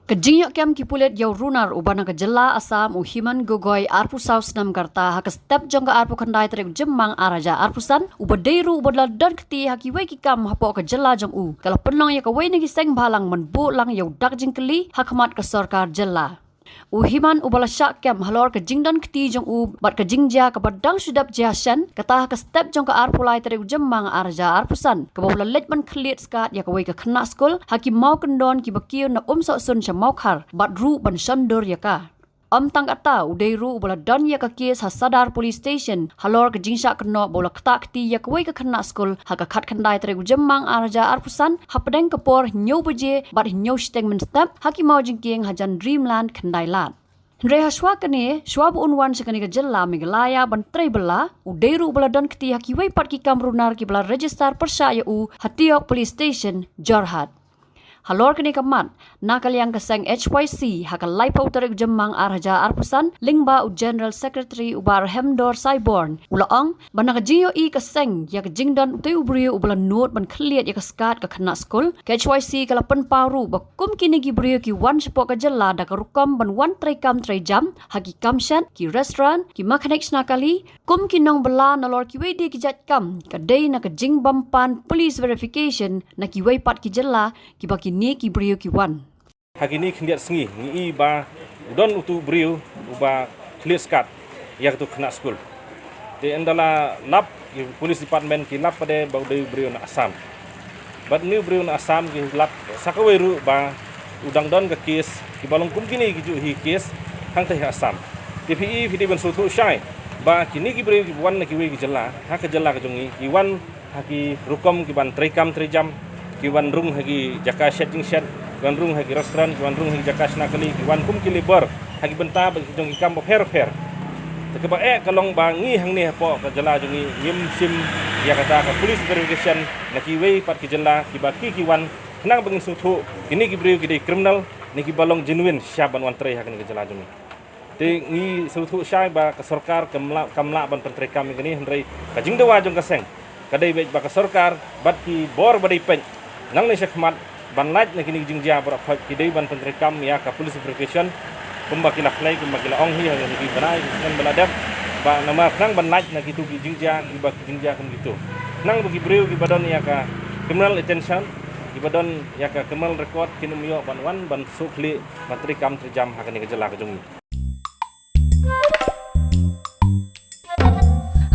Kajinyo kem kipulet yaw runar ubana kajela asam uhiman gogoy arpu saus nam karta haka step jongga arpu kandai terek jemang araja arpusan ubadeiru ubadla dan keti haki wei kikam hapo kajela jong u kalau penong ya kawei negi seng balang menbu lang yaw dak jingkeli hakmat ke sarkar jela. Uhiman ubala syak kem halor ke jingdan keti jong u bat ke jingja ke badang sudap jashan kata ke step jong ke arpulai tere jemang arja arpusan ke bawla letman klit skat ya kawai ke kena skul haki mau kendon ki bakiu na sok sun cha mau khar bat ru ban shandur ya ka tang ata udeiru ubala don ya ka kes hasadar police station halor ke jingsha keno bawla kta keti ya kawai ke kena skul haka khat khandai tere jemang arja arpusan hapdeng kapor nyau beje bat nyau steng men step haki mau jingking hajan dreamland khandai lat Reha shwa kane shwa bu unwan sekani ke jela Meghalaya ban trei bela udeiru ubala don keti haki wei pat ki kamrunar ki bala register persya ya u hatiok police station Jorhat halor kini kamat nakal yang keseng HYC haka laipau tarik jemang arhaja arpusan lingba u general secretary ubar hemdor cyborn ulaong banaka jiyo i keseng ya ke jingdan utei ubrio ubala note ban khliat ya ke skat ke kena skul ke HYC kala pen paru bakum kini gi brio ki wan sepok ke jela da rukam ban wan trei kam trei jam haki kamshan ki restaurant ki makanek nakali kum kinong bela nalor ki wei di ki jat kam kadai na ke jing bampan police verification na ki wei pat ki jela ki baki ni ki brio ki wan hagi ni khndiat sngi ngi ba udon utu brio uba clear skat yak tu kena skul de endala lap ki police department ki lap pade ba udai brio na asam but new brio na asam ki lap sakaweru ba udang don ka kes ki balong kum kini ki ju hi kes hang teh asam DPE fidi ban sutu shai ba kini ki brio ki wan na ki we ki jela ha ka jela ka jungi ki wan haki rukom ki ban trekam trejam ki wan rung hagi jaka setting set wan rung hagi restaurant wan rung hagi jaka snakali ki wan kum ki liber hagi benta bagi jong ikam fer te ba kalong bangi hang ni po ka jela jongi yim sim ya kata ka police verification na ki wei pat ki jela ki baki ki wan nang bangin sutu ini ki brio ki de criminal ni ki balong genuine syaban wan trei hakan ki jela jongi te ngi sutu syai ba ka sarkar kamla ban pentrei kami ni hendrai ka jingdawa jong ka seng kadai be ba ka sarkar bat ki bor badai pen nang ni sekmat ban laj na kini jingja bara phak ki dei ban pentrei kam ya ka police verification kumbaki la play kumbaki la ong hi hang ki banai ngan baladap ba nama nang ban laj na ki tu ki jingja ki ba jingja kum gitu nang bagi breu ki badon ya ka criminal attention ki badon ya ka criminal record kinum yo ban wan ban sukli matri kam terjam hakani ke jela ke jungi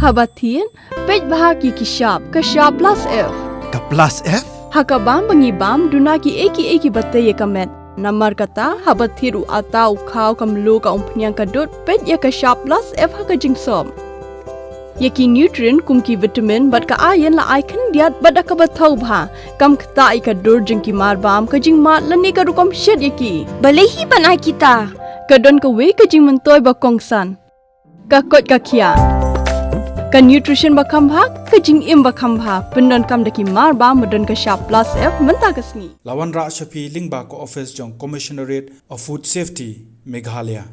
Habatin pej bahagi ki shop plus F Ka plus F hakabam bangi bam duna ki eki batte ye kamet namar kata habathiru atau khau kamlu ka umpnyang kadut pej ya ka shop plus F haka jingsom yeki nutrient kum ki vitamin bat ka iron la icon diat bat ka bathau bha kam khta I ka dur jing ki mar bam ka jing mat lani ka rukom shed yeki balehi banai kita kadon ka we ka jing mentoy ba kongsan ka kot ka khia ka nutrition bakam bhak ka jing im bakam bha pendon kam daki mar ba modon ka shop plus F menta kasni Lawan Ra Shafi Lingba ko office jong Commissionerate of Food Safety Meghalaya